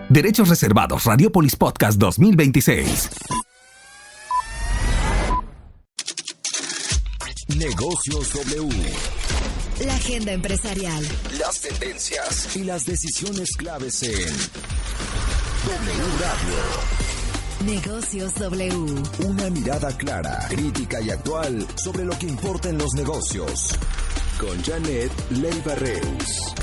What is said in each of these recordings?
Derechos reservados. Radiopolis Podcast 2026. Negocios W. La agenda empresarial. Las tendencias y las decisiones claves en W Radio. Negocios W. Una mirada clara, crítica y actual sobre lo que importa en los negocios. Con Janet Leiva Reus.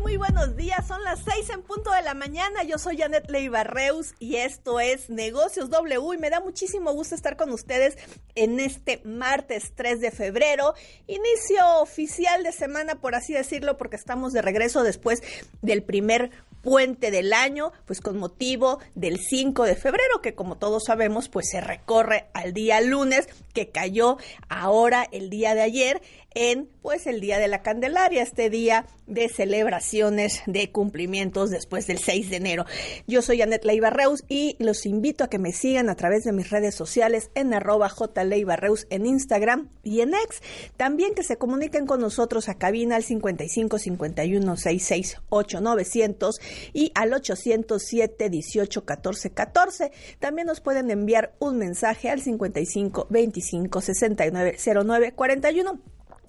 Muy buenos días, son las 6 en punto de la mañana. Yo soy Janet Leiva Reus y esto es Negocios W y me da muchísimo gusto estar con ustedes en este martes 3 de febrero, inicio oficial de semana, por así decirlo, porque estamos de regreso después del primer puente del año, pues con motivo del 5 de febrero, que como todos sabemos, pues se recorre al día lunes, que cayó ahora el día de ayer en, pues, el Día de la Candelaria, este día de celebraciones de cumplimientos después del 6 de enero. Yo soy Janet Leiva Reus y los invito a que me sigan a través de mis redes sociales en @jleivareus en Instagram y en X. También que se comuniquen con nosotros a cabina al 55 51 66 8900 y al 807 18 14 14. También nos pueden enviar un mensaje al 55 25 69 09 41.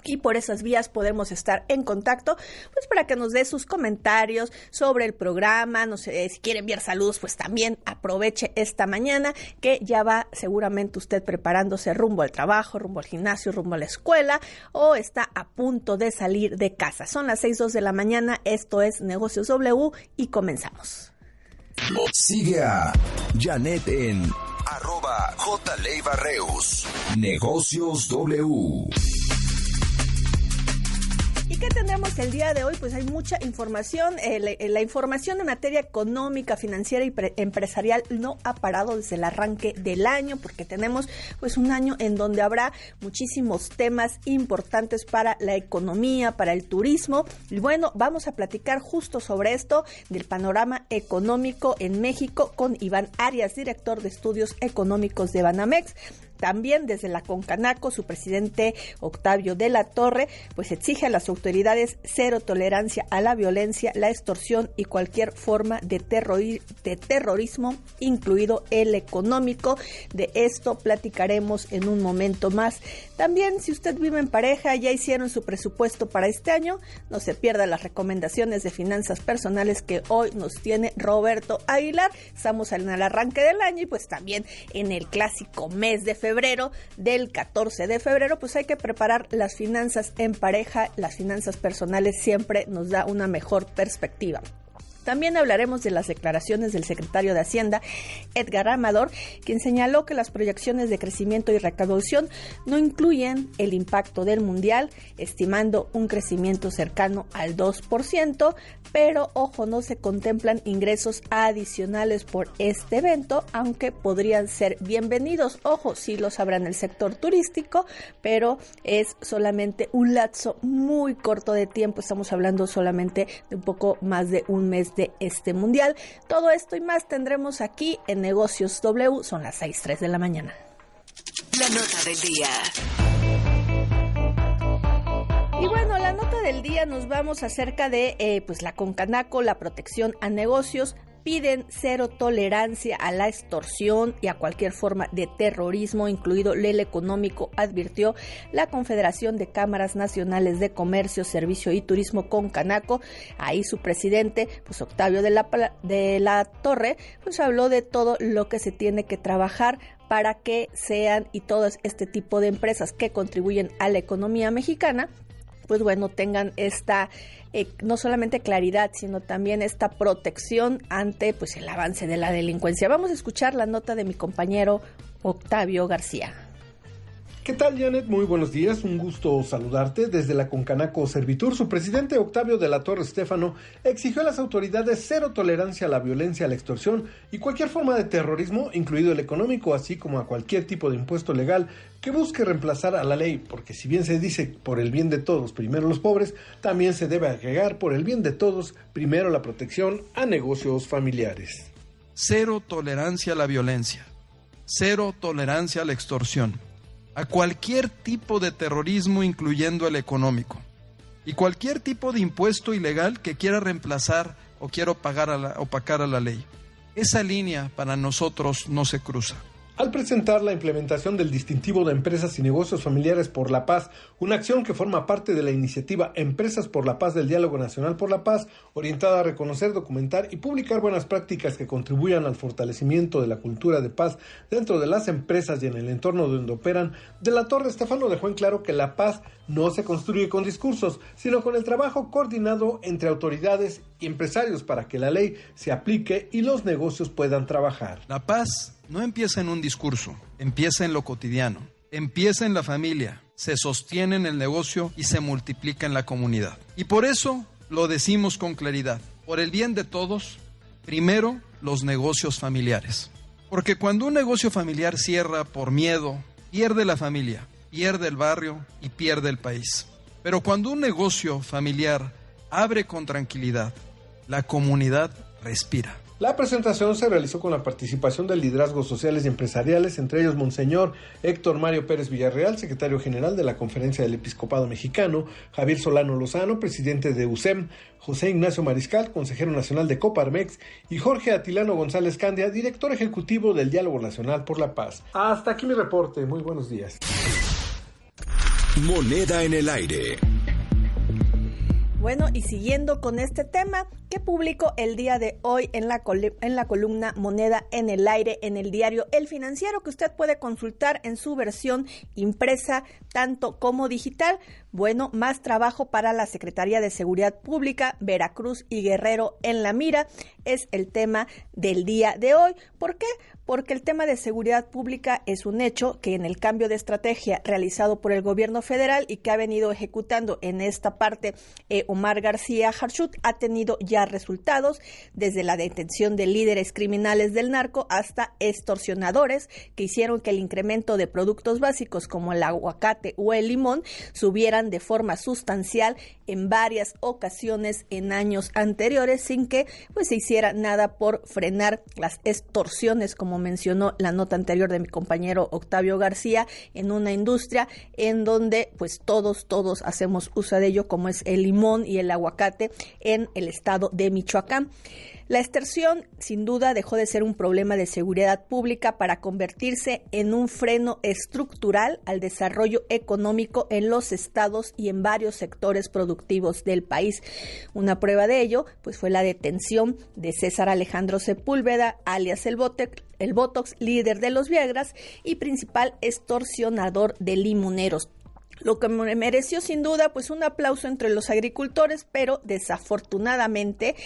Y por esas vías podemos estar en contacto, pues para que nos dé sus comentarios sobre el programa. No sé, si quiere enviar saludos, pues también aproveche esta mañana, que ya va seguramente usted preparándose rumbo al trabajo, rumbo al gimnasio, rumbo a la escuela, o está a punto de salir de casa. Son las 6:02 de la mañana, esto es Negocios W y comenzamos. Sigue a Janet en @jleivareus. Negocios W. ¿Y qué tendremos el día de hoy? Pues hay mucha información. La información en materia económica, financiera y empresarial no ha parado desde el arranque del año, porque tenemos pues un año en donde habrá muchísimos temas importantes para la economía, para el turismo. Y bueno, vamos a platicar justo sobre esto, del panorama económico en México, con Iván Arias, director de estudios económicos de Banamex. También desde la Concanaco, su presidente Octavio de la Torre, pues exige a las autoridades cero tolerancia a la violencia, la extorsión y cualquier forma de terrorismo, incluido el económico. De esto platicaremos en un momento más. También, si usted vive en pareja, ya hicieron su presupuesto para este año, no se pierda las recomendaciones de finanzas personales que hoy nos tiene Roberto Aguilar. Estamos en el arranque del año y pues también en el clásico mes de febrero, del 14 de febrero, pues hay que preparar las finanzas en pareja. Las finanzas personales siempre nos da una mejor perspectiva. También hablaremos de las declaraciones del secretario de Hacienda, Edgar Amador, quien señaló que las proyecciones de crecimiento y recaudación no incluyen el impacto del mundial, estimando un crecimiento cercano al 2%, pero ojo, no se contemplan ingresos adicionales por este evento, aunque podrían ser bienvenidos. Ojo, sí los habrá en el sector turístico, pero es solamente un lapso muy corto de tiempo. Estamos hablando solamente de un poco más de un mes de este mundial. Todo esto y más tendremos aquí en Negocios W. Son las 6:03 de la mañana. La nota del día. Y bueno, la nota del día nos vamos acerca de pues la Concanaco, la protección a negocios. Piden cero tolerancia a la extorsión y a cualquier forma de terrorismo, incluido el económico, advirtió la Confederación de Cámaras Nacionales de Comercio, Servicio y Turismo Concanaco. Ahí su presidente, pues Octavio de la Torre, pues habló de todo lo que se tiene que trabajar para que sean, y todo este tipo de empresas que contribuyen a la economía mexicana, pues bueno, tengan esta no solamente claridad, sino también esta protección ante pues el avance de la delincuencia. Vamos a escuchar la nota de mi compañero Octavio García. ¿Qué tal, Janet? Muy buenos días, un gusto saludarte. Desde la Concanaco Servitur, su presidente Octavio de la Torre Stefano exigió a las autoridades cero tolerancia a la violencia, a la extorsión y cualquier forma de terrorismo, incluido el económico, así como a cualquier tipo de impuesto legal que busque reemplazar a la ley, porque si bien se dice por el bien de todos, primero los pobres, también se debe agregar por el bien de todos, primero la protección a negocios familiares. Cero tolerancia a la violencia, cero tolerancia a la extorsión, a cualquier tipo de terrorismo, incluyendo el económico. y cualquier tipo de impuesto ilegal que quiera reemplazar o quiera opacar a la ley. Esa línea para nosotros no se cruza. Al presentar la implementación del distintivo de Empresas y Negocios Familiares por la Paz, una acción que forma parte de la iniciativa Empresas por la Paz del Diálogo Nacional por la Paz, orientada a reconocer, documentar y publicar buenas prácticas que contribuyan al fortalecimiento de la cultura de paz dentro de las empresas y en el entorno donde operan, de la Torre Stefano dejó en claro que la paz no se construye con discursos, sino con el trabajo coordinado entre autoridades y empresarios para que la ley se aplique y los negocios puedan trabajar. La paz no empieza en un discurso, empieza en lo cotidiano, empieza en la familia, se sostiene en el negocio y se multiplica en la comunidad. Y por eso lo decimos con claridad, por el bien de todos, primero los negocios familiares. Porque cuando un negocio familiar cierra por miedo, pierde la familia, pierde el barrio y pierde el país. Pero cuando un negocio familiar abre con tranquilidad, la comunidad respira. La presentación se realizó con la participación de liderazgos sociales y empresariales, entre ellos Monseñor Héctor Mario Pérez Villarreal, secretario general de la Conferencia del Episcopado Mexicano, Javier Solano Lozano, presidente de USEM, José Ignacio Mariscal, consejero nacional de Coparmex, y Jorge Atilano González Candia, director ejecutivo del Diálogo Nacional por la Paz. Hasta aquí mi reporte, muy buenos días. Moneda en el aire. Bueno, y siguiendo con este tema, que publicó el día de hoy en la columna Moneda en el Aire en el diario El Financiero, que usted puede consultar en su versión impresa tanto como digital. Bueno, más trabajo para la Secretaría de Seguridad Pública, Veracruz y Guerrero en la mira, es el tema del día de hoy. ¿Por qué? Porque el tema de seguridad pública es un hecho que en el cambio de estrategia realizado por el gobierno federal y que ha venido ejecutando en esta parte Omar García Harfuch ha tenido ya resultados, desde la detención de líderes criminales del narco hasta extorsionadores que hicieron que el incremento de productos básicos como el aguacate o el limón subieran de forma sustancial en varias ocasiones en años anteriores sin que se hiciera nada por frenar las extorsiones, como mencionó la nota anterior de mi compañero Octavio García, en una industria en donde todos hacemos uso de ello, como es el limón y el aguacate en el estado de Michoacán. La extorsión, sin duda, dejó de ser un problema de seguridad pública para convertirse en un freno estructural al desarrollo económico en los estados y en varios sectores productivos del país. Una prueba de ello, fue la detención de César Alejandro Sepúlveda, alias el Botox, líder de los Viagras y principal extorsionador de limoneros. Lo que me mereció sin duda un aplauso entre los agricultores, pero desafortunadamente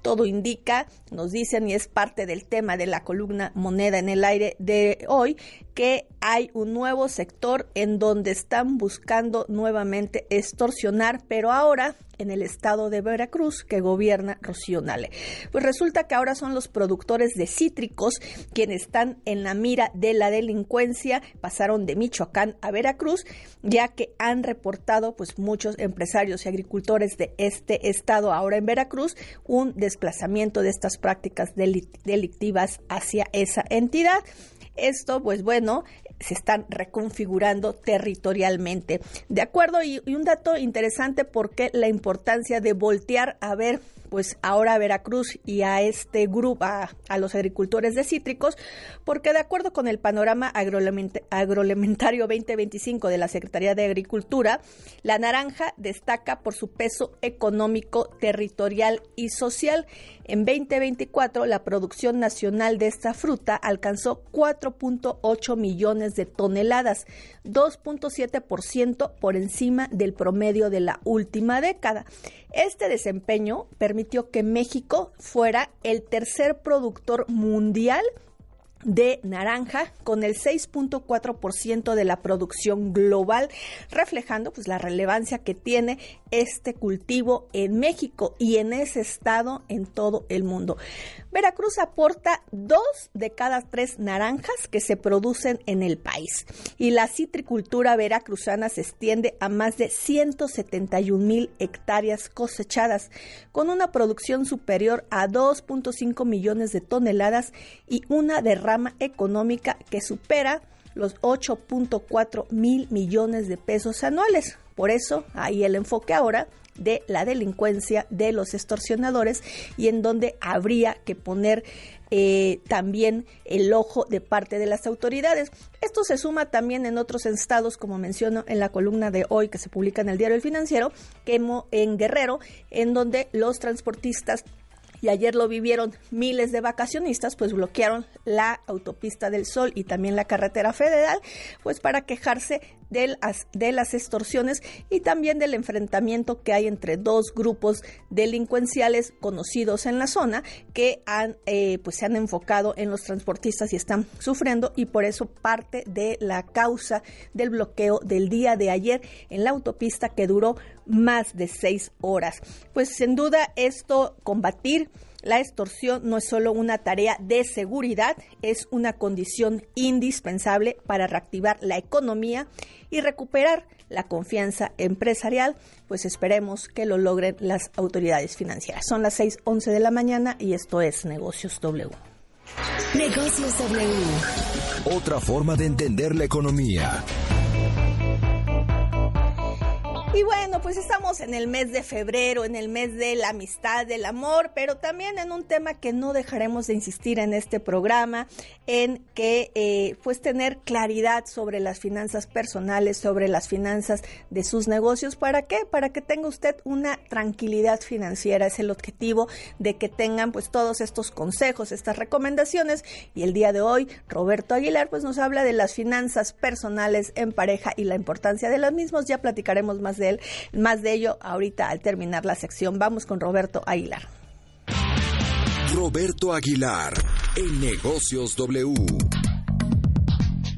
todo indica, nos dicen, y es parte del tema de la columna Moneda en el Aire de hoy, que hay un nuevo sector en donde están buscando nuevamente extorsionar, pero ahora en el estado de Veracruz, que gobierna Rocío Nale. Resulta que ahora son los productores de cítricos quienes están en la mira de la delincuencia. Pasaron de Michoacán a Veracruz, ya que han reportado muchos empresarios y agricultores de este estado ahora en Veracruz un desplazamiento de estas prácticas delictivas hacia esa entidad. Esto, se están reconfigurando territorialmente. De acuerdo, y un dato interesante, porque la importancia de voltear a ver ahora a Veracruz y a este grupo, a los agricultores de cítricos, porque de acuerdo con el panorama agroalimentario 2025 de la Secretaría de Agricultura, la naranja destaca por su peso económico, territorial y social. En 2024, la producción nacional de esta fruta alcanzó 4.8 millones de toneladas, 2.7% por encima del promedio de la última década. Este desempeño permitió que México fuera el tercer productor mundial de naranja, con el 6.4% de la producción global, reflejando la relevancia que tiene este cultivo en México y en ese estado en todo el mundo. Veracruz aporta 2 de cada 3 naranjas que se producen en el país, y la citricultura veracruzana se extiende a más de 171,000 hectáreas cosechadas, con una producción superior a 2.5 millones de toneladas y una derrama económica que supera los 8.4 mil millones de pesos anuales. Por eso, ahí el enfoque ahora de la delincuencia, de los extorsionadores, y en donde habría que poner también el ojo de parte de las autoridades. Esto se suma también en otros estados, como menciono en la columna de hoy que se publica en el Diario El Financiero, que en Guerrero, en donde los transportistas, y ayer lo vivieron miles de vacacionistas, pues bloquearon la autopista del Sol y también la carretera federal, pues para quejarse de las extorsiones y también del enfrentamiento que hay entre dos grupos delincuenciales conocidos en la zona que pues se han enfocado en los transportistas y están sufriendo, y por eso parte de la causa del bloqueo del día de ayer en la autopista, que duró más de 6 horas. Pues sin duda esto, combatir la extorsión, no es solo una tarea de seguridad, es una condición indispensable para reactivar la economía y recuperar la confianza empresarial. Pues esperemos que lo logren las autoridades financieras. Son las 6:11 de la mañana y esto es Negocios W. Negocios W. Otra forma de entender la economía. Y bueno, pues estamos en el mes de febrero, en el mes de la amistad, del amor, pero también en un tema que no dejaremos de insistir en este programa, en que pues tener claridad sobre las finanzas personales, sobre las finanzas de sus negocios. ¿Para qué? Para que tenga usted una tranquilidad financiera. Es el objetivo de que tengan pues todos estos consejos, estas recomendaciones. Y el día de hoy, Roberto Aguilar pues nos habla de las finanzas personales en pareja y la importancia de las mismas. Ya platicaremos más de ello ahorita al terminar la sección. Vamos con Roberto Aguilar. Roberto Aguilar, en Negocios W.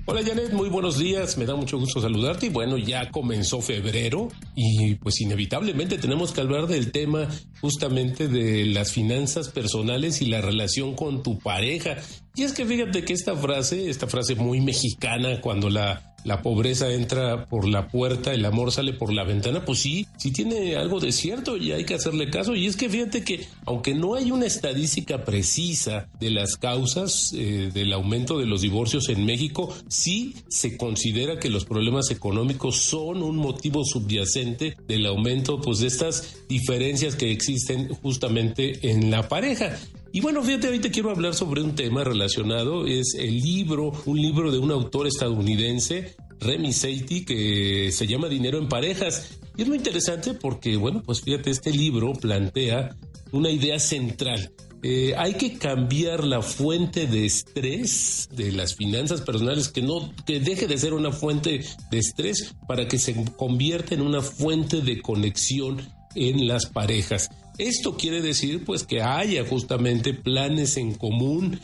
Hola Janet, muy buenos días, me da mucho gusto saludarte y bueno, ya comenzó febrero y pues inevitablemente tenemos que hablar del tema justamente de las finanzas personales y la relación con tu pareja. Y es que fíjate que esta frase muy mexicana, cuando la pobreza entra por la puerta, el amor sale por la ventana, pues sí tiene algo de cierto y hay que hacerle caso. Y es que fíjate que aunque no hay una estadística precisa de las causas del aumento de los divorcios en México, sí se considera que los problemas económicos son un motivo subyacente del aumento pues de estas diferencias que existen justamente en la pareja. Y bueno, fíjate, hoy te quiero hablar sobre un tema relacionado, es un libro de un autor estadounidense, Remy Seiti, que se llama Dinero en Parejas. Y es muy interesante porque, bueno, pues fíjate, este libro plantea una idea central. Hay que cambiar la fuente de estrés de las finanzas personales, que deje de ser una fuente de estrés para que se convierta en una fuente de conexión en las parejas. Esto quiere decir pues que haya justamente planes en común,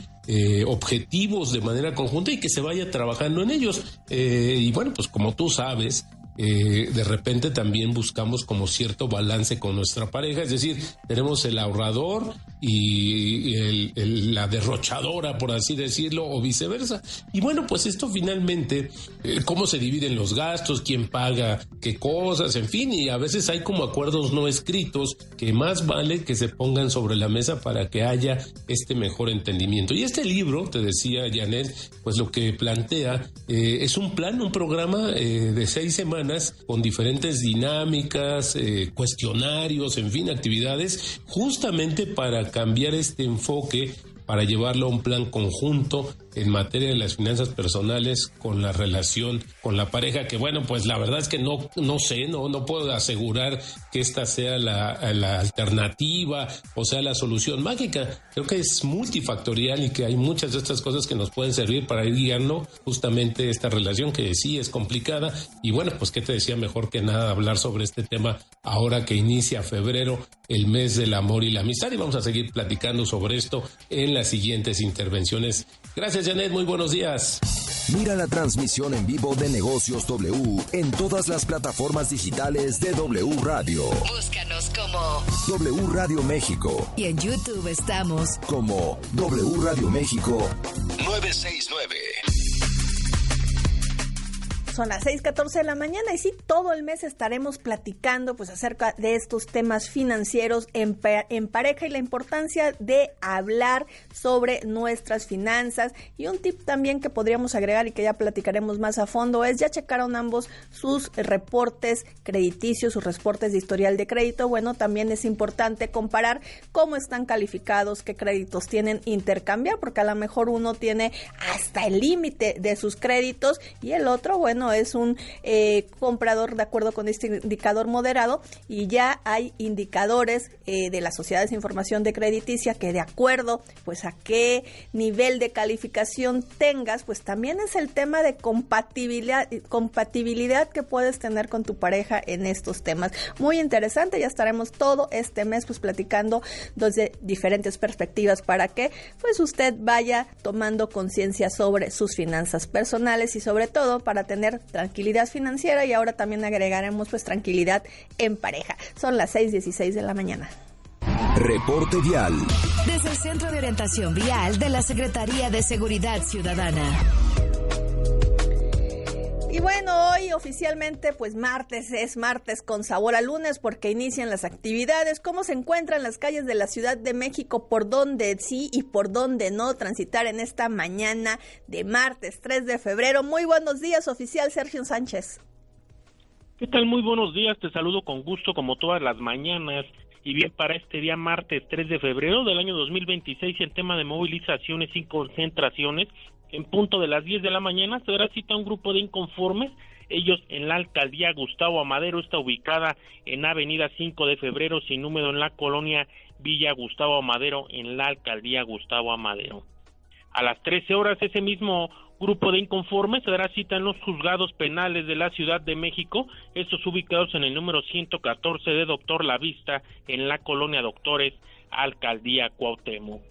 objetivos de manera conjunta y que se vaya trabajando en ellos. Y bueno, pues como tú sabes, de repente también buscamos como cierto balance con nuestra pareja, es decir, tenemos el ahorrador y la derrochadora, por así decirlo, o viceversa. Y bueno, pues esto finalmente, cómo se dividen los gastos, quién paga qué cosas, en fin, y a veces hay como acuerdos no escritos que más vale que se pongan sobre la mesa para que haya este mejor entendimiento. Y este libro, te decía Janet, pues lo que plantea es un programa de 6 semanas con diferentes dinámicas, cuestionarios, en fin, actividades, justamente para cambiar este enfoque, para llevarlo a un plan conjunto en materia de las finanzas personales con la relación con la pareja, que bueno, pues la verdad es que no puedo asegurar que esta sea la alternativa o sea la solución mágica. Creo que es multifactorial y que hay muchas de estas cosas que nos pueden servir para ir guiando justamente esta relación, que sí es complicada. Y bueno, pues qué te decía, mejor que nada hablar sobre este tema ahora que inicia febrero, el mes del amor y la amistad, y vamos a seguir platicando sobre esto en las siguientes intervenciones. Gracias, Janet, muy buenos días. Mira la transmisión en vivo de Negocios W en todas las plataformas digitales de W Radio. Búscanos como W Radio México. Y en YouTube estamos como W Radio México 969. Son las 6:14 de la mañana y sí, todo el mes estaremos platicando pues acerca de estos temas financieros en pareja y la importancia de hablar sobre nuestras finanzas. Y un tip también que podríamos agregar y que ya platicaremos más a fondo es: ya checaron ambos sus reportes crediticios, sus reportes de historial de crédito. Bueno, también es importante comparar cómo están calificados, qué créditos tienen, intercambiar, porque a lo mejor uno tiene hasta el límite de sus créditos y el otro, bueno, es un comprador de acuerdo con este indicador moderado, y ya hay indicadores de las sociedades de información de crediticia que de acuerdo pues a qué nivel de calificación tengas, pues también es el tema de compatibilidad que puedes tener con tu pareja en estos temas. Muy interesante, ya estaremos todo este mes pues platicando desde diferentes perspectivas para que pues usted vaya tomando conciencia sobre sus finanzas personales y sobre todo para tener tranquilidad financiera, y ahora también agregaremos pues tranquilidad en pareja. Son las 6:16 de la mañana. Reporte vial. Desde el Centro de Orientación Vial de la Secretaría de Seguridad Ciudadana. Y bueno, hoy oficialmente pues es martes con sabor a lunes porque inician las actividades. ¿Cómo se encuentran las calles de la Ciudad de México? ¿Por dónde sí y por dónde no transitar en esta mañana de martes 3 de febrero? Muy buenos días, oficial Sergio Sánchez. ¿Qué tal? Muy buenos días, te saludo con gusto como todas las mañanas. Y bien, para este día martes 3 de febrero del año 2026, el tema de movilizaciones y concentraciones, en punto de las 10 de la mañana se dará cita a un grupo de inconformes, ellos en la alcaldía Gustavo Amadero, está ubicada en avenida 5 de febrero, sin número, en la colonia Villa Gustavo Amadero, en la alcaldía Gustavo Amadero. A las 13 horas, ese mismo grupo de inconformes se dará cita en los juzgados penales de la Ciudad de México, estos ubicados en el número 114 de Doctor La Vista, en la colonia Doctores, alcaldía Cuauhtémoc.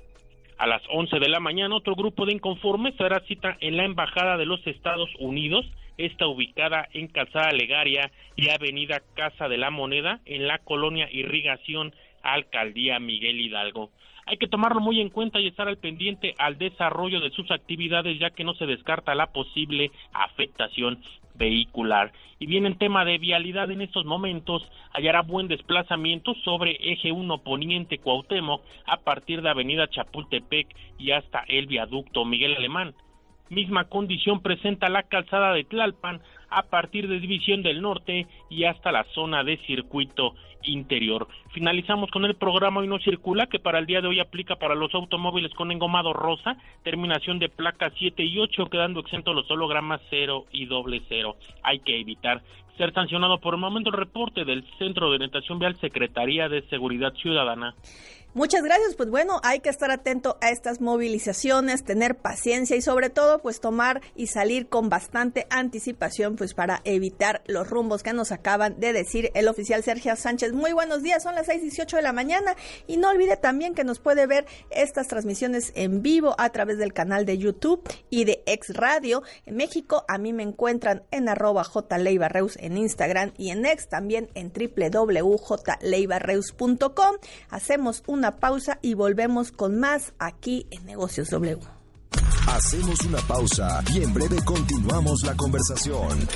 A las 11 de la mañana, otro grupo de inconformes se dará cita en la Embajada de los Estados Unidos, está ubicada en Calzada Legaria y avenida Casa de la Moneda, en la colonia Irrigación, alcaldía Miguel Hidalgo. Hay que tomarlo muy en cuenta y estar al pendiente al desarrollo de sus actividades, ya que no se descarta la posible afectación vehicular. Y bien, en tema de vialidad, en estos momentos hallará buen desplazamiento sobre eje 1 Poniente Cuauhtémoc a partir de avenida Chapultepec y hasta el viaducto Miguel Alemán. Misma condición presenta la calzada de Tlalpan a partir de División del Norte y hasta la zona de circuito interior. Finalizamos con el programa Hoy No Circula, que para el día de hoy aplica para los automóviles con engomado rosa, terminación de placas 7 y 8, quedando exentos los hologramas 0 y 00. Hay que evitar ser sancionado. Por el momento, el reporte del Centro de Orientación Vial, Secretaría de Seguridad Ciudadana. Muchas gracias. Pues bueno, hay que estar atento a estas movilizaciones, tener paciencia y sobre todo pues tomar y salir con bastante anticipación pues para evitar los rumbos que nos acaban de decir el oficial Sergio Sánchez. Muy buenos días, son las 6:18 de la mañana y no olvide también que nos puede ver estas transmisiones en vivo a través del canal de YouTube y de X Radio. En México a mí me encuentran en @jleibarreus en Instagram y en X también en www.jleibarreus.com. Hacemos una pausa y volvemos con más aquí en Negocios W. Hacemos una pausa y en breve continuamos la conversación.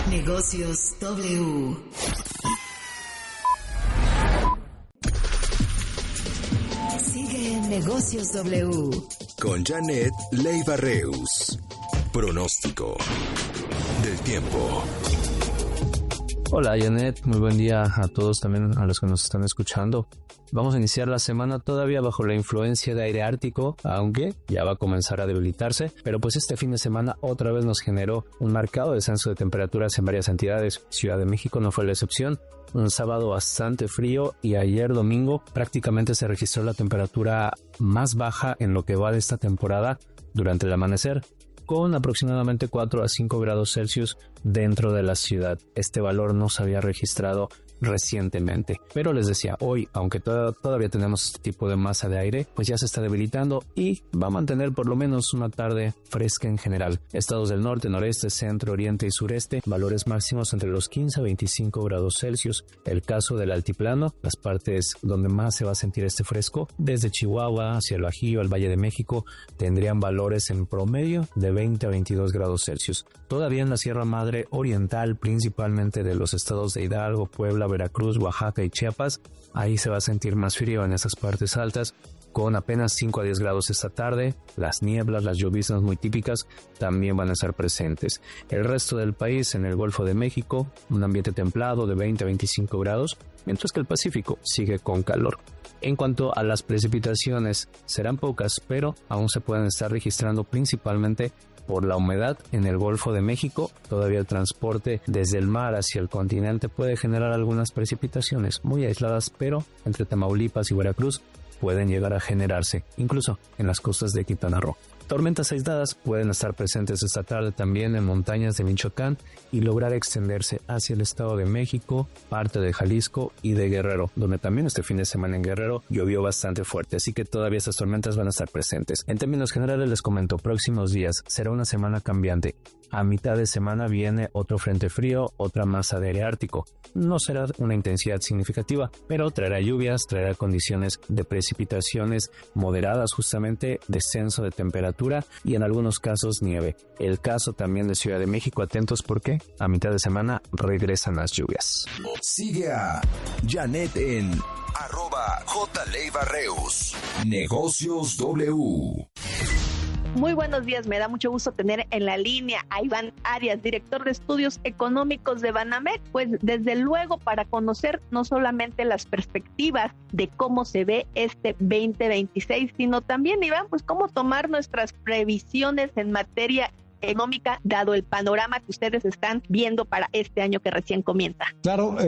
Negocios W. Sigue en Negocios W. Con Janet Leiva-Reus. Pronóstico del tiempo. Hola Janet, muy buen día a todos, también a los que nos están escuchando. Vamos a iniciar la semana todavía bajo la influencia de aire ártico, aunque ya va a comenzar a debilitarse, pero pues este fin de semana otra vez nos generó un marcado descenso de temperaturas en varias entidades. Ciudad de México no fue la excepción. Un sábado bastante frío y ayer domingo prácticamente se registró la temperatura más baja en lo que va de esta temporada durante el amanecer, con aproximadamente 4 a 5 grados Celsius dentro de la ciudad. Este valor no se había registrado recientemente, pero les decía, hoy, aunque todavía tenemos este tipo de masa de aire, pues ya se está debilitando y va a mantener por lo menos una tarde fresca en general. Estados del norte, noreste, centro, oriente y sureste, valores máximos entre los 15 a 25 grados Celsius. El caso del altiplano, las partes donde más se va a sentir este fresco, desde Chihuahua hacia el Bajío, al Valle de México, tendrían valores en promedio de 20 a 22 grados Celsius. Todavía en la Sierra Madre madre oriental, principalmente de los estados de Hidalgo, Puebla, Veracruz, Oaxaca y Chiapas. Ahí se va a sentir más frío en esas partes altas, con apenas 5 a 10 grados esta tarde. Las nieblas, las lloviznas muy típicas también van a estar presentes. El resto del país, en el Golfo de México, un ambiente templado de 20 a 25 grados, mientras que el Pacífico sigue con calor. En cuanto a las precipitaciones, serán pocas, pero aún se pueden estar registrando principalmente por la humedad en el Golfo de México. Todavía el transporte desde el mar hacia el continente puede generar algunas precipitaciones muy aisladas, pero entre Tamaulipas y Veracruz pueden llegar a generarse, incluso en las costas de Quintana Roo. Tormentas aisladas pueden estar presentes esta tarde también en montañas de Michoacán y lograr extenderse hacia el Estado de México, parte de Jalisco y de Guerrero, donde también este fin de semana en Guerrero llovió bastante fuerte, así que todavía estas tormentas van a estar presentes. En términos generales les comento, próximos días será una semana cambiante. A mitad de semana viene otro frente frío, otra masa de aire ártico. No será una intensidad significativa, pero traerá lluvias, traerá condiciones de precipitaciones moderadas, justamente descenso de temperatura y en algunos casos nieve. El caso también de Ciudad de México, atentos porque a mitad de semana regresan las lluvias. Sigue a Janet en @JLeibarreus. Negocios W. Muy buenos días, me da mucho gusto tener en la línea a Iván Arias, director de estudios económicos de Banamex, pues desde luego para conocer no solamente las perspectivas de cómo se ve este 2026, sino también, Iván, pues cómo tomar nuestras previsiones en materia económica, dado el panorama que ustedes están viendo para este año que recién comienza. Claro,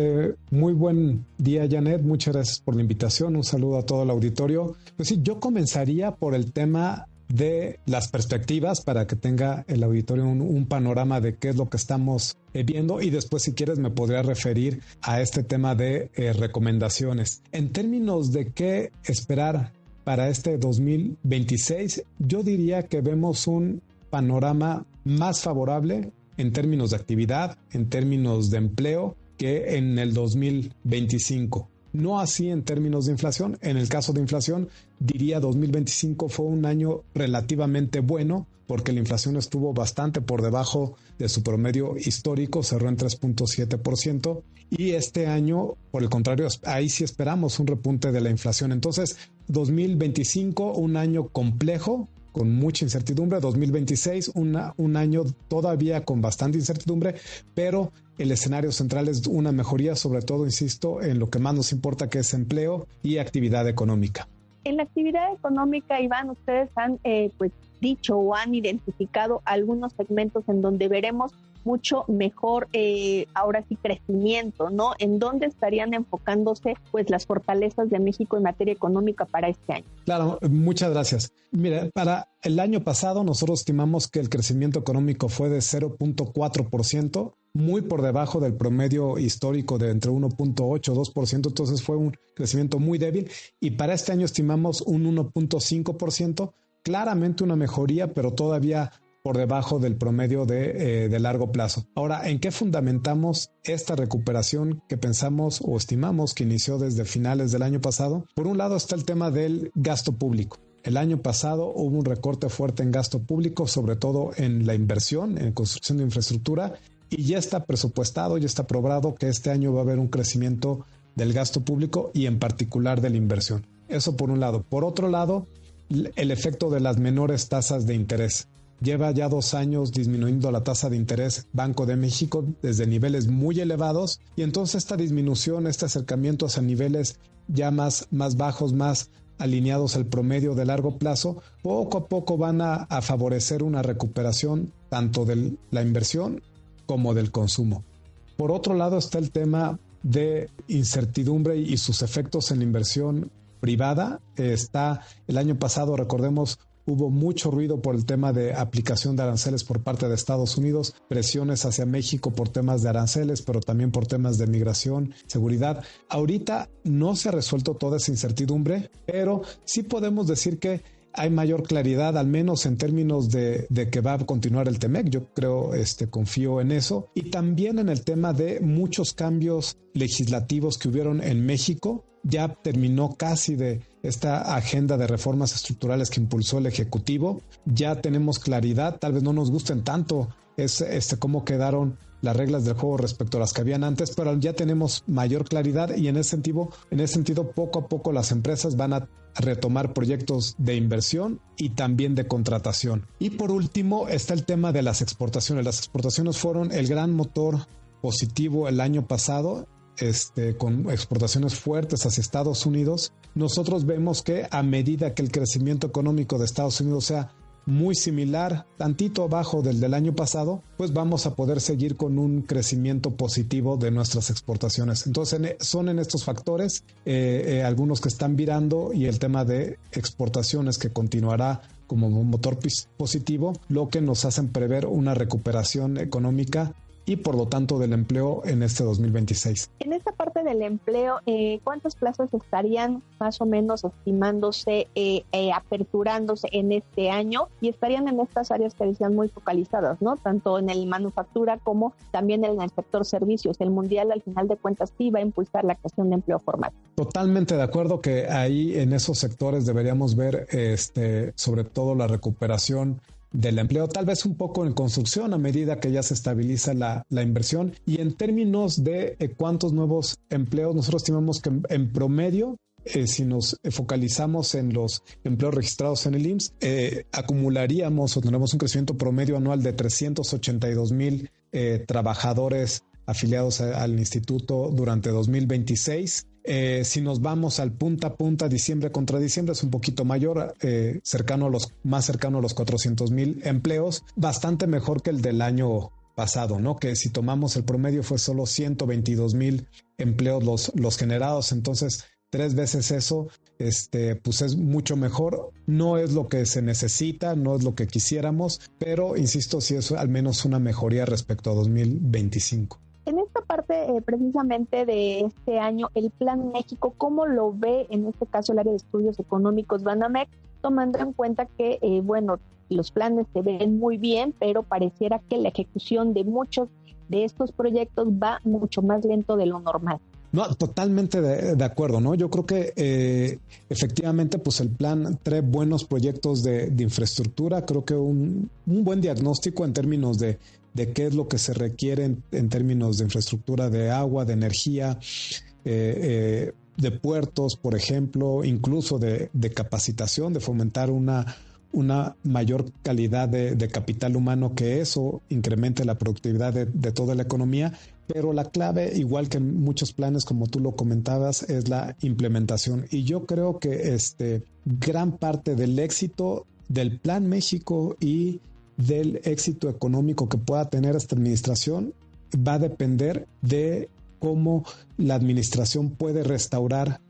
muy buen día, Janet, muchas gracias por la invitación, un saludo a todo el auditorio. Pues sí, yo comenzaría por el tema de las perspectivas para que tenga el auditorio un panorama de qué es lo que estamos viendo y después si quieres me podría referir a este tema de recomendaciones. En términos de qué esperar para este 2026, yo diría que vemos un panorama más favorable en términos de actividad, en términos de empleo que en el 2025. No así en términos de inflación. En el caso de inflación, diría 2025 fue un año relativamente bueno porque la inflación estuvo bastante por debajo de su promedio histórico, cerró en 3.7%, y este año, por el contrario, ahí sí esperamos un repunte de la inflación. Entonces, 2025, un año complejo, con mucha incertidumbre. 2026, un año todavía con bastante incertidumbre, pero el escenario central es una mejoría, sobre todo, insisto, en lo que más nos importa, que es empleo y actividad económica. En la actividad económica, Iván, ustedes han dicho o han identificado algunos segmentos en donde veremos mucho mejor, ahora sí, crecimiento, ¿no? ¿En dónde estarían enfocándose pues las fortalezas de México en materia económica para este año? Claro, muchas gracias. Mira, para el año pasado nosotros estimamos que el crecimiento económico fue de 0.4%, muy por debajo del promedio histórico de entre 1.8 y 2%, entonces fue un crecimiento muy débil, y para este año estimamos un 1.5%, claramente una mejoría, pero todavía por debajo del promedio de largo plazo. Ahora, ¿en qué fundamentamos esta recuperación que pensamos o estimamos que inició desde finales del año pasado? Por un lado está el tema del gasto público. El año pasado hubo un recorte fuerte en gasto público, sobre todo en la inversión, en construcción de infraestructura, y ya está presupuestado, ya está probado que este año va a haber un crecimiento del gasto público y en particular de la inversión. Eso por un lado. Por otro lado, el efecto de las menores tasas de interés. Lleva ya 2 años disminuyendo la tasa de interés Banco de México desde niveles muy elevados, y entonces esta disminución, este acercamiento hacia niveles ya más bajos, más alineados al promedio de largo plazo, poco a poco van a favorecer una recuperación tanto de la inversión como del consumo. Por otro lado está el tema de incertidumbre y sus efectos en la inversión privada. El año pasado, recordemos, hubo mucho ruido por el tema de aplicación de aranceles por parte de Estados Unidos, presiones hacia México por temas de aranceles, pero también por temas de migración, seguridad. Ahorita no se ha resuelto toda esa incertidumbre, pero sí podemos decir que hay mayor claridad, al menos en términos de que va a continuar el TEMEC. Yo creo, confío en eso. Y también en el tema de muchos cambios legislativos que hubieron en México. Ya terminó casi de esta agenda de reformas estructurales que impulsó el Ejecutivo. Ya tenemos claridad, tal vez no nos gusten tanto es cómo quedaron las reglas del juego respecto a las que habían antes, pero ya tenemos mayor claridad y en ese sentido poco a poco las empresas van a retomar proyectos de inversión y también de contratación. Y por último está el tema de las exportaciones. Las exportaciones fueron el gran motor positivo el año pasado, con exportaciones fuertes hacia Estados Unidos. Nosotros vemos que a medida que el crecimiento económico de Estados Unidos sea muy similar, tantito abajo del año pasado, pues vamos a poder seguir con un crecimiento positivo de nuestras exportaciones. Entonces son en estos factores algunos que están virando y el tema de exportaciones que continuará como un motor positivo, lo que nos hacen prever una recuperación económica y por lo tanto del empleo en este 2026. En esta parte del empleo, ¿cuántas plazas estarían más o menos estimándose, aperturándose en este año? Y estarían en estas áreas que decían muy focalizadas, ¿no? Tanto en el manufactura como también en el sector servicios. El mundial, al final de cuentas, sí va a impulsar la creación de empleo formal. Totalmente de acuerdo que ahí en esos sectores deberíamos ver sobre todo la recuperación del empleo, tal vez un poco en construcción a medida que ya se estabiliza la inversión. Y en términos de cuántos nuevos empleos, nosotros estimamos que en promedio, si nos focalizamos en los empleos registrados en el IMSS, acumularíamos o tendremos un crecimiento promedio anual de 382,000 trabajadores afiliados al instituto durante 2026. Si nos vamos al punta a punta, diciembre contra diciembre, es un poquito mayor, más cercano a los 400,000 empleos, bastante mejor que el del año pasado, ¿no? Que si tomamos el promedio fue solo 122,000 empleos los generados, entonces 3 veces eso, pues es mucho mejor. No es lo que se necesita, no es lo que quisiéramos, pero insisto, sí es al menos una mejoría respecto a 2025. En esta parte precisamente de este año, el Plan México, ¿cómo lo ve en este caso el área de estudios económicos Banamex, tomando en cuenta que, los planes se ven muy bien, pero pareciera que la ejecución de muchos de estos proyectos va mucho más lento de lo normal? No, totalmente de acuerdo, ¿no? Yo creo que efectivamente pues el plan trae buenos proyectos de infraestructura, creo que un buen diagnóstico en términos de qué es lo que se requiere en términos de infraestructura de agua, de energía, de puertos, por ejemplo, incluso de capacitación, de fomentar una mayor calidad de capital humano, que eso incremente la productividad de toda la economía. Pero la clave, igual que en muchos planes, como tú lo comentabas, es la implementación. Y yo creo que gran parte del éxito del Plan México y del éxito económico que pueda tener esta administración va a depender de cómo la administración puede restaurar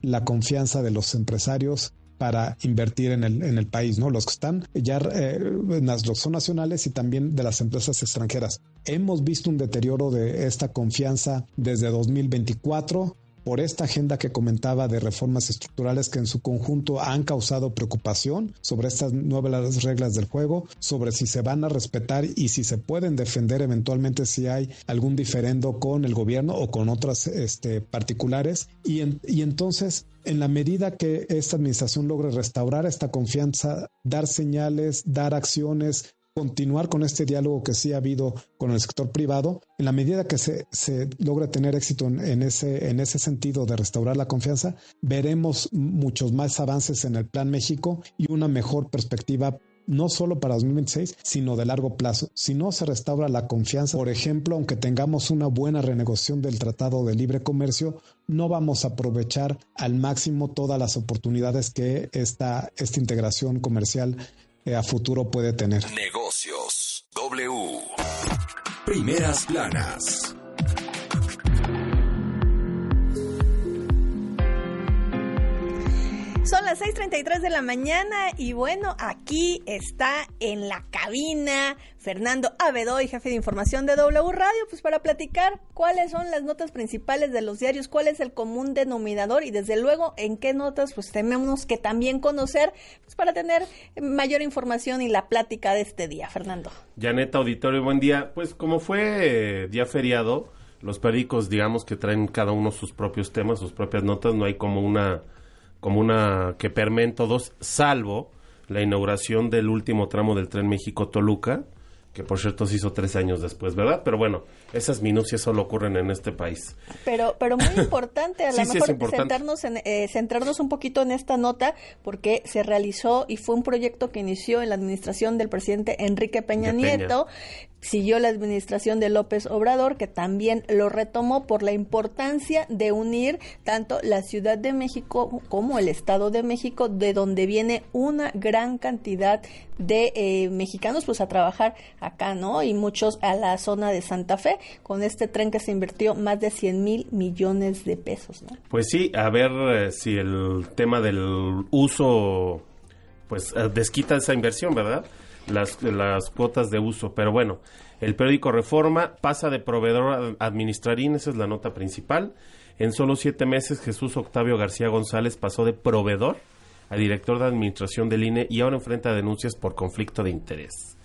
la confianza de los empresarios para invertir en el país, ¿no? Los que están ya los son nacionales y también de las empresas extranjeras. Hemos visto un deterioro de esta confianza desde 2024 por esta agenda que comentaba de reformas estructurales que en su conjunto han causado preocupación sobre estas nuevas reglas del juego, sobre si se van a respetar y si se pueden defender eventualmente si hay algún diferendo con el gobierno o con otras particulares. Y entonces, en la medida que esta administración logre restaurar esta confianza, dar señales, dar acciones, continuar con este diálogo que sí ha habido con el sector privado, en la medida que se logra tener éxito en ese sentido de restaurar la confianza, veremos muchos más avances en el Plan México y una mejor perspectiva no solo para 2026, sino de largo plazo. Si no se restaura la confianza, por ejemplo, aunque tengamos una buena renegociación del Tratado de Libre Comercio, no vamos a aprovechar al máximo todas las oportunidades que esta integración comercial a futuro puede tener. Negocios W. Primeras planas. Son las 6:33 de la mañana y bueno, aquí está en la cabina Fernando Abedoy, jefe de información de W Radio, pues para platicar cuáles son las notas principales de los diarios, cuál es el común denominador y desde luego en qué notas pues tenemos que también conocer pues para tener mayor información y la plática de este día. Fernando. Janet, auditorio, buen día. Pues como fue día feriado, los periódicos digamos que traen cada uno sus propios temas, sus propias notas, no hay como una que permeen todos, salvo la inauguración del último tramo del Tren México-Toluca, que por cierto se hizo 13 años después, ¿verdad? Pero bueno, esas minucias solo ocurren en este país. Pero muy importante, a lo Sí, mejor es importante. centrarnos un poquito en esta nota, porque se realizó y fue un proyecto que inició en la administración del presidente Enrique Peña Nieto, siguió la administración de López Obrador, que también lo retomó por la importancia de unir tanto la Ciudad de México como el Estado de México, de donde viene una gran cantidad de mexicanos pues a trabajar acá, ¿no? Y muchos a la zona de Santa Fe, con este tren que se invirtió más de 100,000 millones de pesos, ¿no? Pues sí, a ver si el tema del uso pues desquita esa inversión, ¿verdad? Las cuotas de uso, pero bueno, el periódico Reforma pasa de proveedor a administrarín, esa es la nota principal. En solo 7 meses, Jesús Octavio García González pasó de proveedor a director de administración del INE y ahora enfrenta denuncias por conflicto de interés.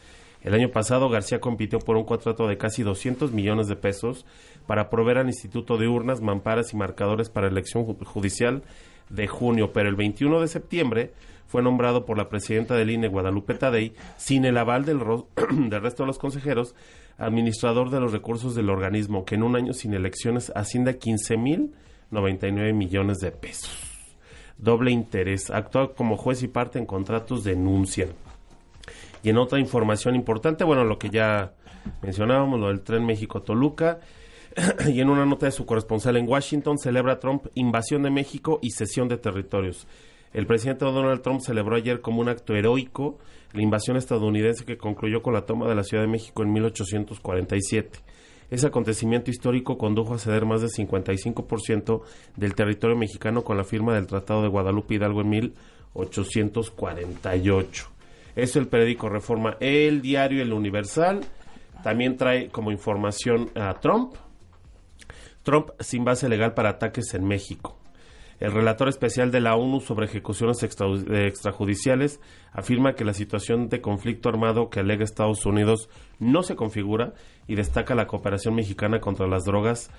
El año pasado, García compitió por un contrato de casi 200 millones de pesos para proveer al Instituto de Urnas, Mamparas y Marcadores para elección judicial de junio, pero el 21 de septiembre fue nombrado por la presidenta del INE, Guadalupe Tadei, sin el aval del resto de los consejeros, administrador de los recursos del organismo, que en un año sin elecciones asciende a 15,099 millones de pesos. Doble interés, actúa como juez y parte en contratos, denuncian. Y en otra información importante, bueno, lo que ya mencionábamos, lo del Tren México-Toluca, y en una nota de su corresponsal en Washington, celebra Trump invasión de México y cesión de territorios. El presidente Donald Trump celebró ayer como un acto heroico la invasión estadounidense que concluyó con la toma de la Ciudad de México en 1847. Ese acontecimiento histórico condujo a ceder más del 55% del territorio mexicano con la firma del Tratado de Guadalupe Hidalgo en 1848. Eso el periódico Reforma. El diario El Universal también trae como información a Trump sin base legal para ataques en México. El relator especial de la ONU sobre ejecuciones extrajudiciales afirma que la situación de conflicto armado que alega Estados Unidos no se configura y destaca la cooperación mexicana contra las drogas.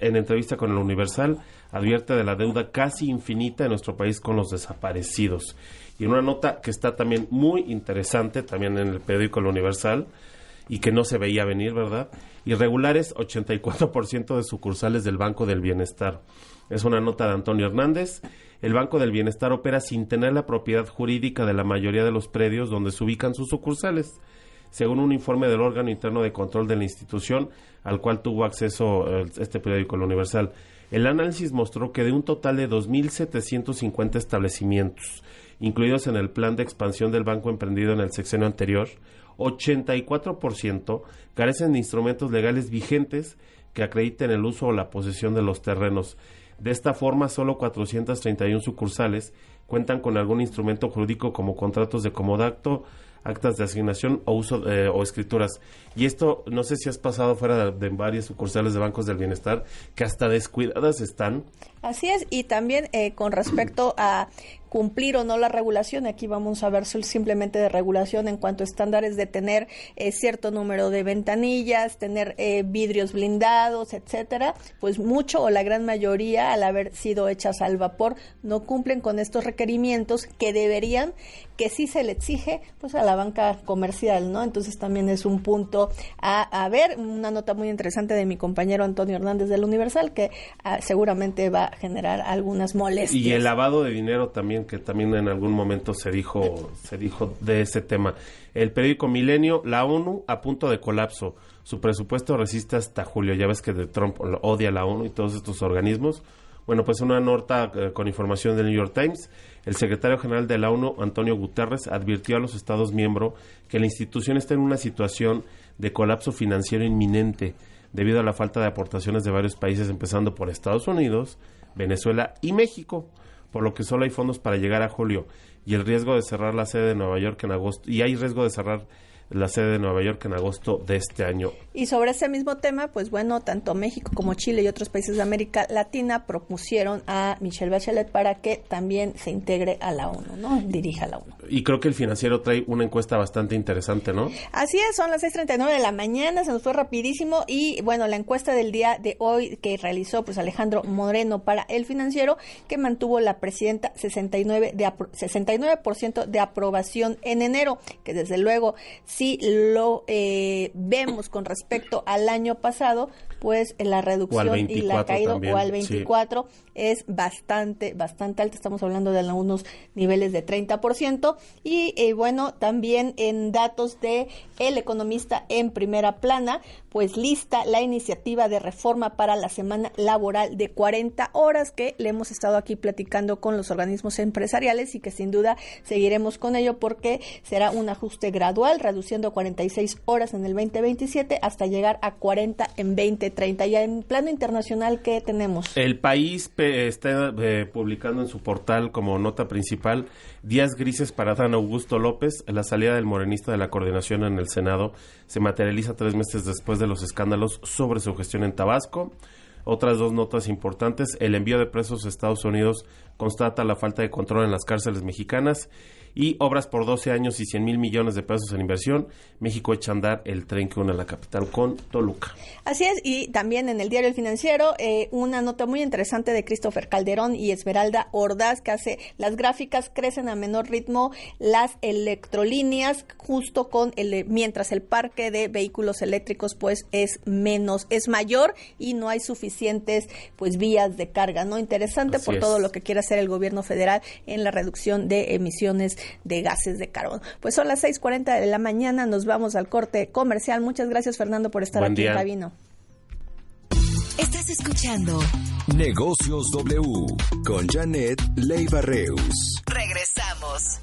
En entrevista con El Universal, advierte de la deuda casi infinita de nuestro país con los desaparecidos. Y en una nota que está también muy interesante, también en el periódico El Universal, y que no se veía venir, ¿verdad? Irregulares, 84% de sucursales del Banco del Bienestar. Es una nota de Antonio Hernández. El Banco del Bienestar opera sin tener la propiedad jurídica de la mayoría de los predios donde se ubican sus sucursales, según un informe del órgano interno de control de la institución, al cual tuvo acceso este periódico, El Universal. El análisis mostró que de un total de 2,750 establecimientos, incluidos en el plan de expansión del banco emprendido en el sexenio anterior, 84% carecen de instrumentos legales vigentes que acrediten el uso o la posesión de los terrenos. De esta forma, solo 431 sucursales cuentan con algún instrumento jurídico como contratos de comodato, actas de asignación o uso o escrituras. Y esto, no sé si has pasado fuera de varias sucursales de bancos del bienestar, que hasta descuidadas están. Así es, y también con respecto a cumplir o no la regulación, aquí vamos a ver simplemente de regulación en cuanto a estándares de tener cierto número de ventanillas, tener vidrios blindados, etcétera, pues mucho o la gran mayoría, al haber sido hechas al vapor, no cumplen con estos requerimientos que deberían, que sí se le exige pues a la banca comercial, ¿no? Entonces también es un punto a ver, una nota muy interesante de mi compañero Antonio Hernández del Universal, que seguramente va a generar algunas molestias. Y el lavado de dinero también, que también en algún momento se dijo de ese tema. El periódico Milenio, la ONU a punto de colapso. Su presupuesto resiste hasta julio. Ya ves que de Trump odia a la ONU y todos estos organismos. Bueno, pues una nota con información del New York Times. El secretario general de la ONU, Antonio Guterres, advirtió a los Estados miembros que la institución está en una situación de colapso financiero inminente debido a la falta de aportaciones de varios países, empezando por Estados Unidos, Venezuela y México, por lo que solo hay fondos para llegar a julio y el riesgo de cerrar la sede de Nueva York en agosto, y hay riesgo de cerrar la sede de Nueva York en agosto de este año. Y sobre ese mismo tema, pues bueno, tanto México como Chile y otros países de América Latina propusieron a Michelle Bachelet para que también se integre a la ONU, ¿no? Dirija a la ONU. Y creo que el Financiero trae una encuesta bastante interesante, ¿no? Así es, son las 6:39 de la mañana, se nos fue rapidísimo y bueno, la encuesta del día de hoy que realizó pues Alejandro Moreno para el Financiero, que mantuvo la presidenta 69% de aprobación en enero, que desde luego si lo vemos con respecto al año pasado, pues la reducción y la caída también, o al 24 sí, es bastante alta, estamos hablando de algunos niveles de 30%, y bueno, también en datos de El Economista en primera plana, pues lista la iniciativa de reforma para la semana laboral de 40 horas, que le hemos estado aquí platicando con los organismos empresariales y que sin duda seguiremos con ello porque será un ajuste gradual, reduciendo 46 horas en el 2027 hasta llegar a 40 en 2030. Ya en plano internacional, ¿qué tenemos? El País está publicando en su portal como nota principal: días grises para Dan Augusto López. La salida del morenista de la coordinación en el Senado se materializa 3 meses después de los escándalos sobre su gestión en Tabasco. Otras 2 notas importantes: el envío de presos a Estados Unidos constata la falta de control en las cárceles mexicanas, y obras por 12 años y 100,000 millones de pesos en inversión. México echa a andar el tren que une la capital con Toluca. Así es, y también en el diario El Financiero, una nota muy interesante de Christopher Calderón y Esmeralda Ordaz, que hace las gráficas crecen a menor ritmo las electrolíneas, justo con mientras el parque de vehículos eléctricos pues es mayor y no hay suficientes pues vías de carga, ¿no? Interesante. Así por es. Todo lo que quiere hacer el gobierno federal en la reducción de emisiones de gases de carbono. Pues son las 6:40 de la mañana, nos vamos al corte comercial. Muchas gracias, Fernando, por estar aquí en cabina. Estás escuchando Negocios W con Janet Leiva Reus. Regresamos.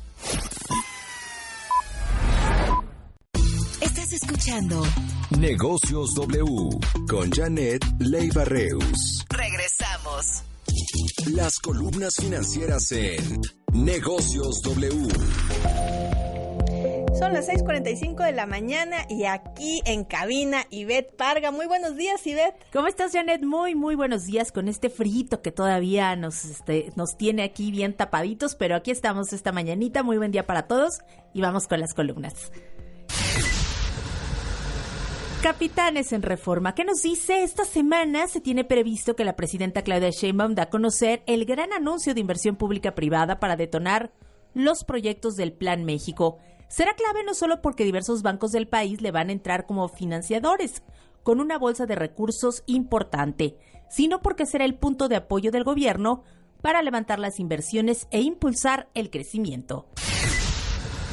Estás escuchando Negocios W con Janet Leiva Reus. Regresamos. Las columnas financieras en Negocios W. Son las 6:45 de la mañana y aquí en cabina Ivette Parga. Muy buenos días, Ivette. ¿Cómo estás, Janet? Muy buenos días con este frío que todavía nos tiene aquí bien tapaditos, pero aquí estamos esta mañanita. Muy buen día para todos y vamos con las columnas. Capitanes en Reforma. ¿Qué nos dice? Esta semana se tiene previsto que la presidenta Claudia Sheinbaum da a conocer el gran anuncio de inversión pública-privada para detonar los proyectos del Plan México. Será clave no solo porque diversos bancos del país le van a entrar como financiadores, con una bolsa de recursos importante, sino porque será el punto de apoyo del gobierno para levantar las inversiones e impulsar el crecimiento.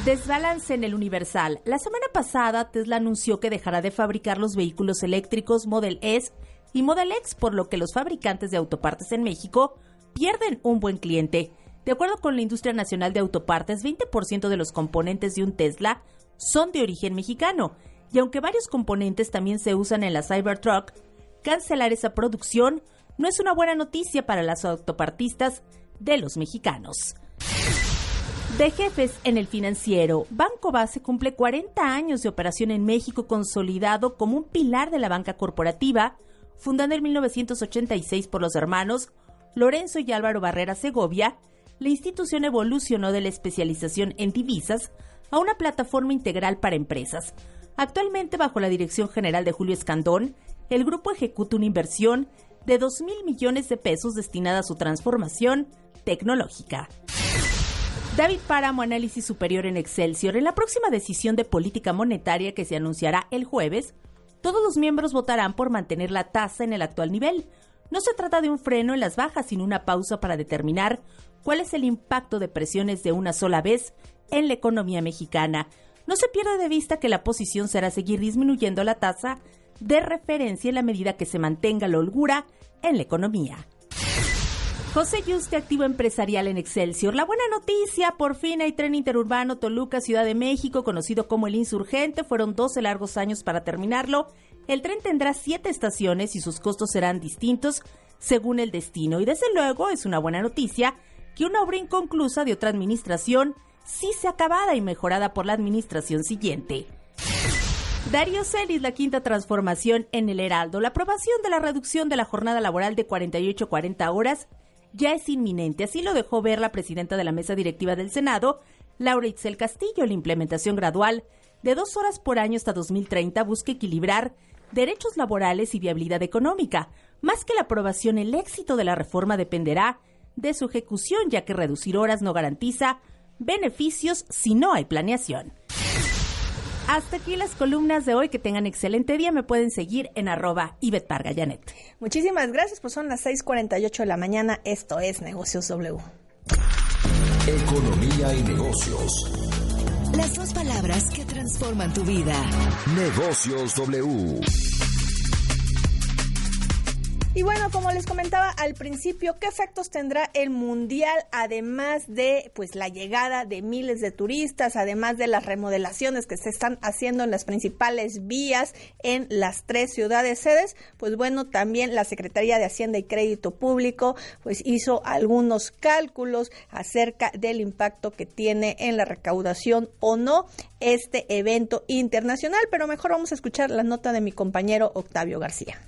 Desbalance en el Universal. La semana pasada, Tesla anunció que dejará de fabricar los vehículos eléctricos Model S y Model X, por lo que los fabricantes de autopartes en México pierden un buen cliente. De acuerdo con la Industria Nacional de Autopartes, 20% de los componentes de un Tesla son de origen mexicano, y aunque varios componentes también se usan en la Cybertruck, cancelar esa producción no es una buena noticia para las autopartistas de los mexicanos. De jefes en el Financiero, Banco Base cumple 40 años de operación en México, consolidado como un pilar de la banca corporativa, fundada en 1986 por los hermanos Lorenzo y Álvaro Barrera Segovia. La institución evolucionó de la especialización en divisas a una plataforma integral para empresas. Actualmente, bajo la dirección general de Julio Escandón, el grupo ejecuta una inversión de 2,000 millones de pesos destinada a su transformación tecnológica. David Páramo, análisis superior en Excelsior. En la próxima decisión de política monetaria que se anunciará el jueves, todos los miembros votarán por mantener la tasa en el actual nivel. No se trata de un freno en las bajas, sino una pausa para determinar cuál es el impacto de presiones de una sola vez en la economía mexicana. No se pierda de vista que la posición será seguir disminuyendo la tasa de referencia en la medida que se mantenga la holgura en la economía. José Yuste, activo empresarial en Excelsior. La buena noticia, por fin hay tren interurbano Toluca-Ciudad de México, conocido como el Insurgente. Fueron 12 largos años para terminarlo. El tren tendrá 7 estaciones y sus costos serán distintos según el destino. Y desde luego es una buena noticia que una obra inconclusa de otra administración sí sea acabada y mejorada por la administración siguiente. Darío Celis, la quinta transformación en el Heraldo. La aprobación de la reducción de la jornada laboral de 48 a 40 horas ya es inminente. Así lo dejó ver la presidenta de la mesa directiva del Senado, Laura Itzel Castillo. La implementación gradual de 2 horas por año hasta 2030 busca equilibrar derechos laborales y viabilidad económica. Más que la aprobación, el éxito de la reforma dependerá de su ejecución, ya que reducir horas no garantiza beneficios si no hay planeación. Hasta aquí las columnas de hoy. Que tengan excelente día. Me pueden seguir en @IbetPargayanet. Muchísimas gracias. Pues son las 6:48 de la mañana. Esto es Negocios W. Economía y negocios. Las 2 palabras que transforman tu vida. Negocios W. Y bueno, como les comentaba al principio, ¿qué efectos tendrá el Mundial? Además de pues la llegada de miles de turistas, además de las remodelaciones que se están haciendo en las principales vías en las 3 ciudades sedes, pues bueno, también la Secretaría de Hacienda y Crédito Público pues hizo algunos cálculos acerca del impacto que tiene en la recaudación o no este evento internacional, pero mejor vamos a escuchar la nota de mi compañero Octavio García.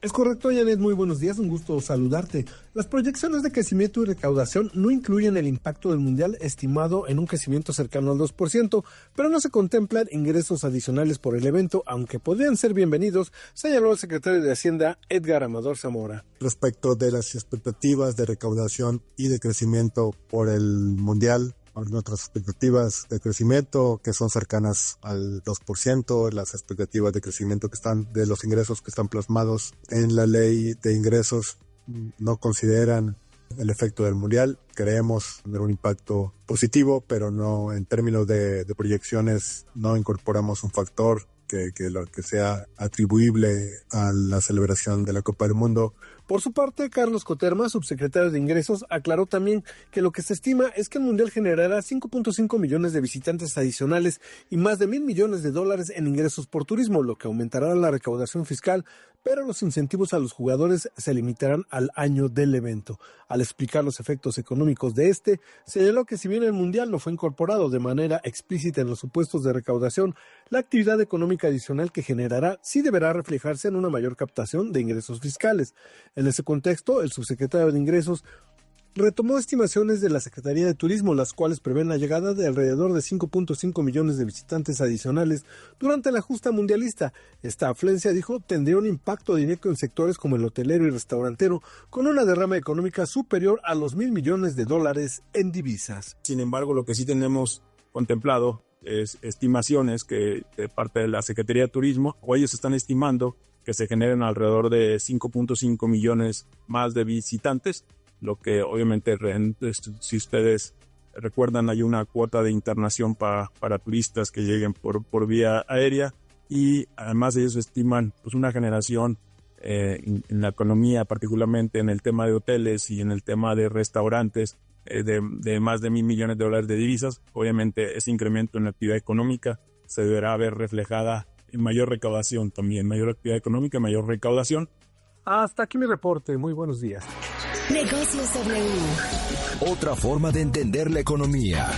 Es correcto, Janet, muy buenos días, un gusto saludarte. Las proyecciones de crecimiento y recaudación no incluyen el impacto del Mundial estimado en un crecimiento cercano al 2%, pero no se contemplan ingresos adicionales por el evento, aunque podrían ser bienvenidos, señaló el secretario de Hacienda, Edgar Amador Zamora. Respecto de las expectativas de recaudación y de crecimiento por el Mundial, nuestras expectativas de crecimiento que son cercanas al 2%, las expectativas de crecimiento que están de los ingresos que están plasmados en la ley de ingresos no consideran el efecto del Mundial. Creemos tener un impacto positivo, pero no en términos de proyecciones no incorporamos un factor que lo que sea atribuible a la celebración de la Copa del Mundo. Por su parte, Carlos Coterma, subsecretario de Ingresos, aclaró también que lo que se estima es que el Mundial generará 5.5 millones de visitantes adicionales y más de $1,000 millones en ingresos por turismo, lo que aumentará la recaudación fiscal, pero los incentivos a los jugadores se limitarán al año del evento. Al explicar los efectos económicos de señaló que si bien el Mundial no fue incorporado de manera explícita en los supuestos de recaudación, la actividad económica adicional que generará sí deberá reflejarse en una mayor captación de ingresos fiscales. En ese contexto, el subsecretario de Ingresos retomó estimaciones de la Secretaría de Turismo, las cuales prevén la llegada de alrededor de 5.5 millones de visitantes adicionales durante la justa mundialista. Esta afluencia, dijo, tendría un impacto directo en sectores como el hotelero y restaurantero, con una derrama económica superior a los $1,000 millones en divisas. Sin embargo, lo que sí tenemos contemplado es estimaciones que de parte de la Secretaría de Turismo, o ellos están estimando que se generen alrededor de 5.5 millones más de visitantes, lo que obviamente, si ustedes recuerdan, hay una cuota de internación para turistas que lleguen por vía aérea, y además ellos estiman pues una generación en la economía, particularmente en el tema de hoteles y en el tema de restaurantes, de más de $1,000 millones de divisas. Obviamente ese incremento en la actividad económica se deberá ver reflejada en mayor recaudación también, mayor actividad económica, mayor recaudación. Hasta aquí mi reporte, muy buenos días. Negocios W. Otra forma de entender la economía.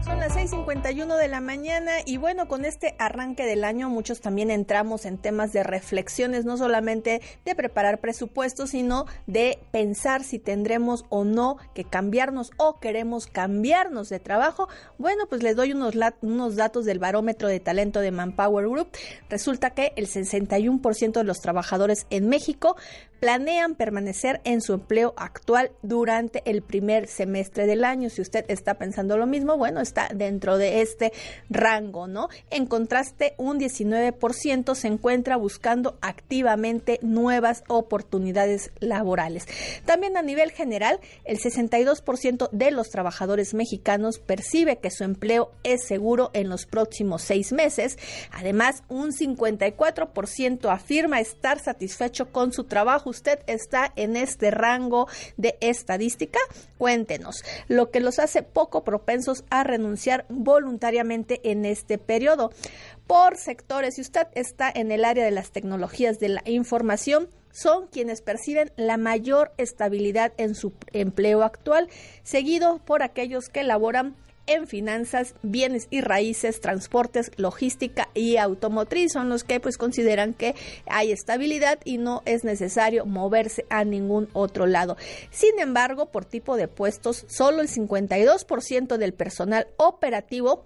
Son las 6:51 de la mañana y bueno, con este arranque del año muchos también entramos en temas de reflexiones, no solamente de preparar presupuestos, sino de pensar si tendremos o no que cambiarnos o queremos cambiarnos de trabajo. Bueno, pues les doy unos datos del barómetro de talento de Manpower Group. Resulta que el 61% de los trabajadores en México planean permanecer en su empleo actual durante el primer semestre del año. Si usted está pensando lo mismo, bueno, está dentro de este rango, ¿no? En contraste, un 19% se encuentra buscando activamente nuevas oportunidades laborales. También a nivel general, el 62% de los trabajadores mexicanos percibe que su empleo es seguro en los próximos 6 meses. Además, un 54% afirma estar satisfecho con su trabajo. ¿Usted está en este rango de estadística? Cuéntenos, lo que los hace poco propensos a renunciar voluntariamente en este periodo. Por sectores, si usted está en el área de las tecnologías de la información, son quienes perciben la mayor estabilidad en su empleo actual, seguido por aquellos que laboran en finanzas, bienes y raíces, transportes, logística y automotriz. Son los que pues consideran que hay estabilidad y no es necesario moverse a ningún otro lado. Sin embargo, por tipo de puestos, solo el 52% del personal operativo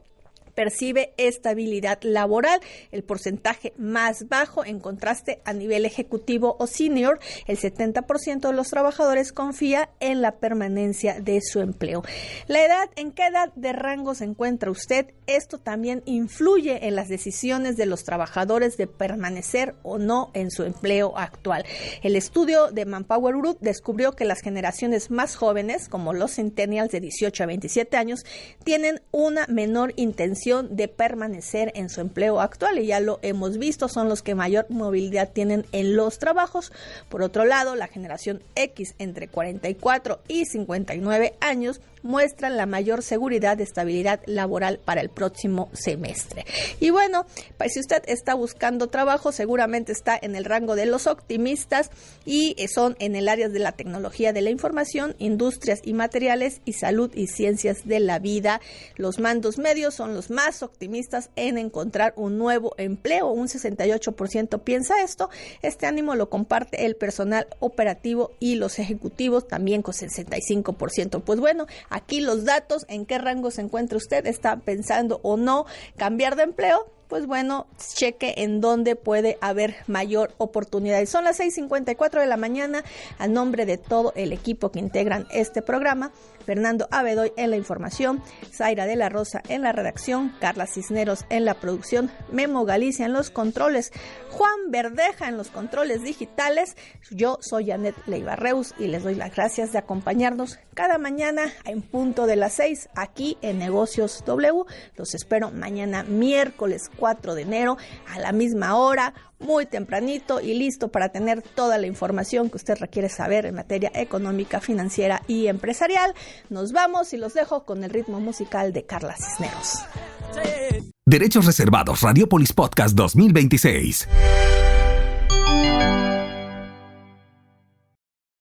percibe estabilidad laboral, el porcentaje más bajo. En contraste, a nivel ejecutivo o senior, el 70% de los trabajadores confía en la permanencia de su empleo. La edad, ¿en qué edad de rango se encuentra usted? Esto también influye en las decisiones de los trabajadores de permanecer o no en su empleo actual. El estudio de Manpower Group descubrió que las generaciones más jóvenes, como los centennials de 18 a 27 años, tienen una menor intención de permanecer en su empleo actual, y ya lo hemos visto, son los que mayor movilidad tienen en los trabajos. Por otro lado, la generación X, entre 44 y 59 años, muestran la mayor seguridad de estabilidad laboral para el próximo semestre. Y bueno, pues si usted está buscando trabajo, seguramente está en el rango de los optimistas, y son en el área de la tecnología de la información, industrias y materiales, y salud y ciencias de la vida. Los mandos medios son los más optimistas en encontrar un nuevo empleo. Un 68% piensa esto. Este ánimo lo comparte el personal operativo y los ejecutivos, también con 65%. Pues bueno, aquí los datos, ¿en qué rango se encuentra usted? ¿Está pensando o no cambiar de empleo? Pues bueno, cheque en dónde puede haber mayor oportunidad. Son las 6:54 de la mañana. A nombre de todo el equipo que integran este programa, Fernando Abedoy en la información, Zaira de la Rosa en la redacción, Carla Cisneros en la producción, Memo Galicia en los controles, Juan Verdeja en los controles digitales. Yo soy Janet Leiva Reus y les doy las gracias de acompañarnos cada mañana en punto de las 6 aquí en Negocios W. Los espero mañana miércoles 4 de enero a la misma hora, muy tempranito y listo para tener toda la información que usted requiere saber en materia económica, financiera y empresarial. Nos vamos y los dejo con el ritmo musical de Carla Cisneros. Derechos reservados, Radiopolis Podcast 2026.